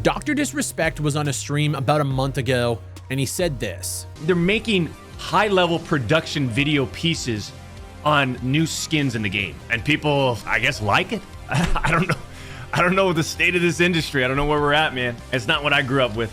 Dr. Disrespect was on a stream about a month ago, and he said this. They're making high-level production video pieces on new skins in the game, and people, I guess, like it. I don't know. I don't know the state of this industry. I don't know where we're at, man. It's not what I grew up with.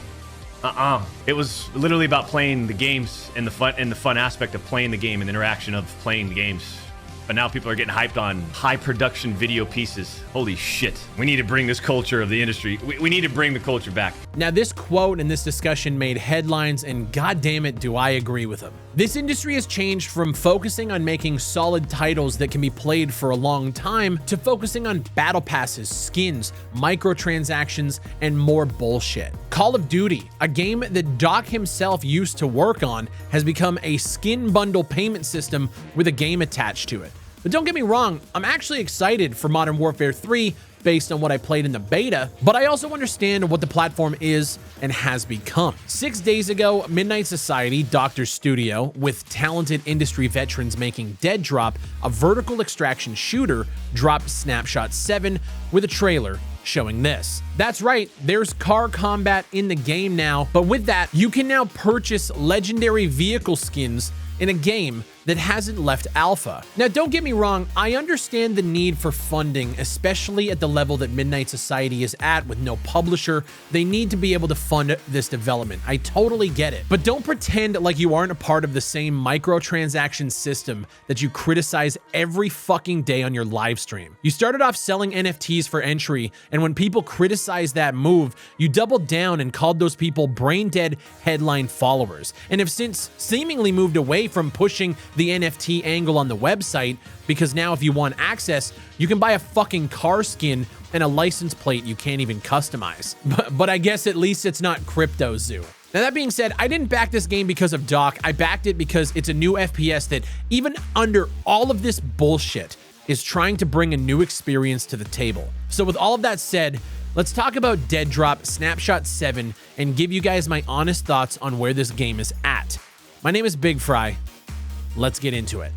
It was literally about playing the games and the fun aspect of playing the game and the interaction of playing the games. But now people are getting hyped on high production video pieces. Holy shit. We need to bring this culture of the industry. We need to bring the culture back. Now, this quote and this discussion made headlines, and goddamn it, do I agree with him. This industry has changed from focusing on making solid titles that can be played for a long time to focusing on battle passes, skins, microtransactions, and more bullshit. Call of Duty, a game that Doc himself used to work on, has become a skin bundle payment system with a game attached to it. But don't get me wrong, I'm actually excited for Modern Warfare 3 based on what I played in the beta, but I also understand what the platform is and has become. 6 days ago, Midnight Society, Doctor's studio, with talented industry veterans making Deadrop, a vertical extraction shooter, dropped Snapshot VII with a trailer showing this. That's right, there's car combat in the game now, but with that, you can now purchase legendary vehicle skins in a game that hasn't left alpha. Now, don't get me wrong, I understand the need for funding, especially at the level that Midnight Society is at with no publisher. They need to be able to fund this development. I totally get it. But don't pretend like you aren't a part of the same microtransaction system that you criticize every fucking day on your live stream. You started off selling NFTs for entry, and when people criticized that move, you doubled down and called those people brain-dead headline followers, and have since seemingly moved away from pushing the NFT angle on the website, because now if you want access, you can buy a fucking car skin and a license plate you can't even customize. But I guess at least it's not Crypto Zoo. Now, that being said, I didn't back this game because of Doc. I backed it because it's a new FPS that, even under all of this bullshit, is trying to bring a new experience to the table. So with all of that said, let's talk about Deadrop Snapshot VII and give you guys my honest thoughts on where this game is at. My name is Big Fry. Let's get into it.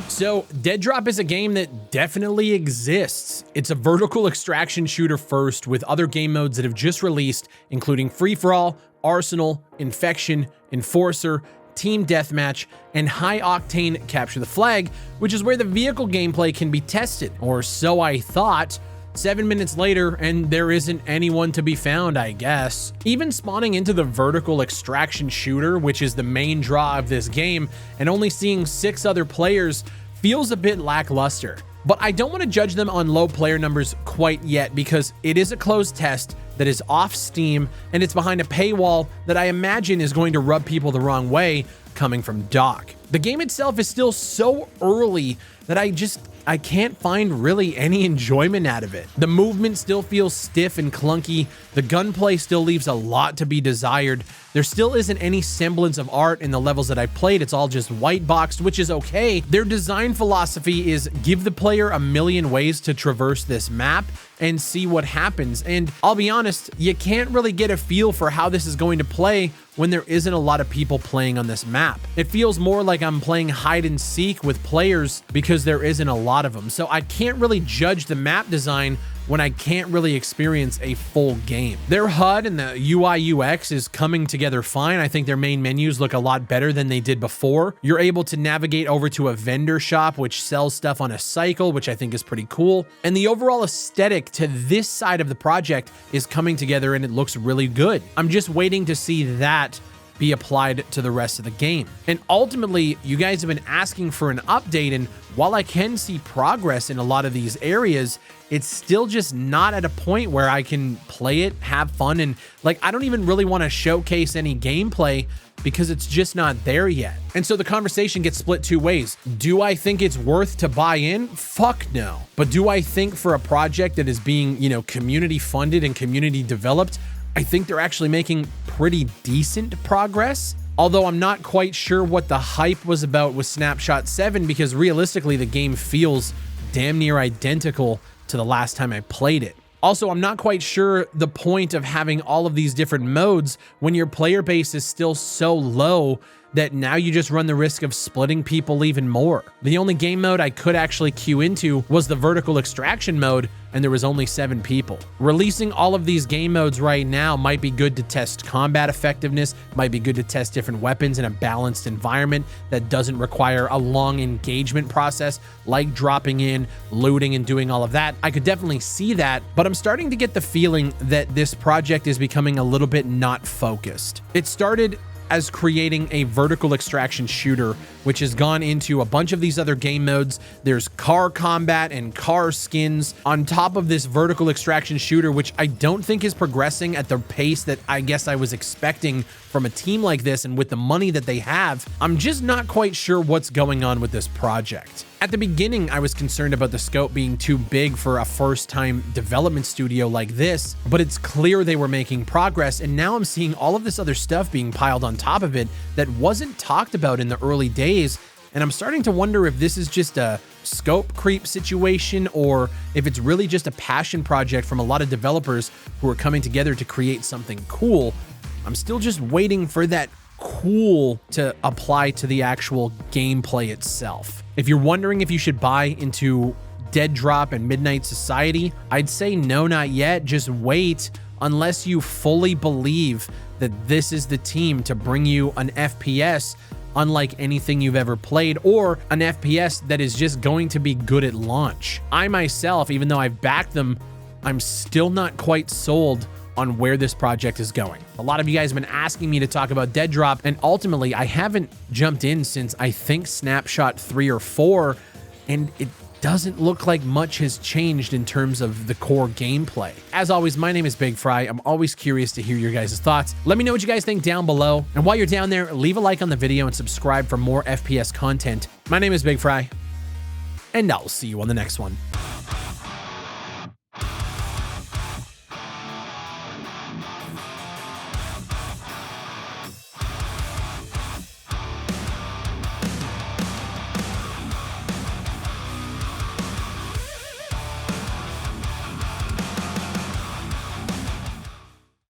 So, Deadrop is a game that definitely exists. It's a vertical extraction shooter first, with other game modes that have just released, including Free-for-All, Arsenal, Infection, Enforcer, Team Deathmatch, and high-octane Capture the Flag, which is where the vehicle gameplay can be tested. Or so I thought. 7 minutes later, and there isn't anyone to be found, I guess. Even spawning into the vertical extraction shooter, which is the main draw of this game, and only seeing 6 other players feels a bit lackluster. But I don't want to judge them on low player numbers quite yet, because it is a closed test that is off Steam, and it's behind a paywall that I imagine is going to rub people the wrong way coming from Doc. The game itself is still so early that I can't find really any enjoyment out of it. The movement still feels stiff and clunky. The gunplay still leaves a lot to be desired. There still isn't any semblance of art in the levels that I've played. It's all just white boxed, which is okay. Their design philosophy is give the player a million ways to traverse this map and see what happens. And I'll be honest, you can't really get a feel for how this is going to play when there isn't a lot of people playing on this map. It feels more like I'm playing hide and seek with players because there isn't a lot of them. So I can't really judge the map design when I can't really experience a full game. Their HUD and the UI UX is coming together fine. I think their main menus look a lot better than they did before. You're able to navigate over to a vendor shop which sells stuff on a cycle, which I think is pretty cool. And the overall aesthetic to this side of the project is coming together and it looks really good. I'm just waiting to see that be applied to the rest of the game. And ultimately, you guys have been asking for an update, and while I can see progress in a lot of these areas, it's still just not at a point where I can play it, have fun, and I don't even really want to showcase any gameplay because it's just not there yet. And so the conversation gets split 2 ways. Do I think it's worth to buy in? Fuck no. But do I think for a project that is being, community funded and community developed, I think they're actually making pretty decent progress? Although I'm not quite sure what the hype was about with Snapshot VII, because realistically the game feels damn near identical to the last time I played it. Also, I'm not quite sure the point of having all of these different modes when your player base is still so low that now you just run the risk of splitting people even more. The only game mode I could actually queue into was the vertical extraction mode, and there was only 7 people. Releasing all of these game modes right now might be good to test combat effectiveness, might be good to test different weapons in a balanced environment that doesn't require a long engagement process like dropping in, looting, and doing all of that. I could definitely see that, but I'm starting to get the feeling that this project is becoming a little bit not focused. It started as creating a vertical extraction shooter, which has gone into a bunch of these other game modes. There's car combat and car skins on top of this vertical extraction shooter, which I don't think is progressing at the pace that I guess I was expecting from a team like this, and with the money that they have. I'm just not quite sure what's going on with this project. At the beginning, I was concerned about the scope being too big for a first-time development studio like this, but it's clear they were making progress, and now I'm seeing all of this other stuff being piled on top of it that wasn't talked about in the early days, and I'm starting to wonder if this is just a scope creep situation or if it's really just a passion project from a lot of developers who are coming together to create something cool. I'm still just waiting for that cool to apply to the actual gameplay itself. If you're wondering if you should buy into Deadrop and Midnight Society, I'd say no, not yet. Just wait unless you fully believe that this is the team to bring you an FPS unlike anything you've ever played, or an FPS that is just going to be good at launch. I myself, even though I've backed them, I'm still not quite sold on where this project is going. A lot of you guys have been asking me to talk about Deadrop, and ultimately I haven't jumped in since I think Snapshot 3 or 4, and it doesn't look like much has changed in terms of the core gameplay. As always, my name is Big Fry. I'm always curious to hear your guys' thoughts. Let me know what you guys think down below, and while you're down there, leave a like on the video and subscribe for more FPS content. My name is Big Fry, and I'll see you on the next one.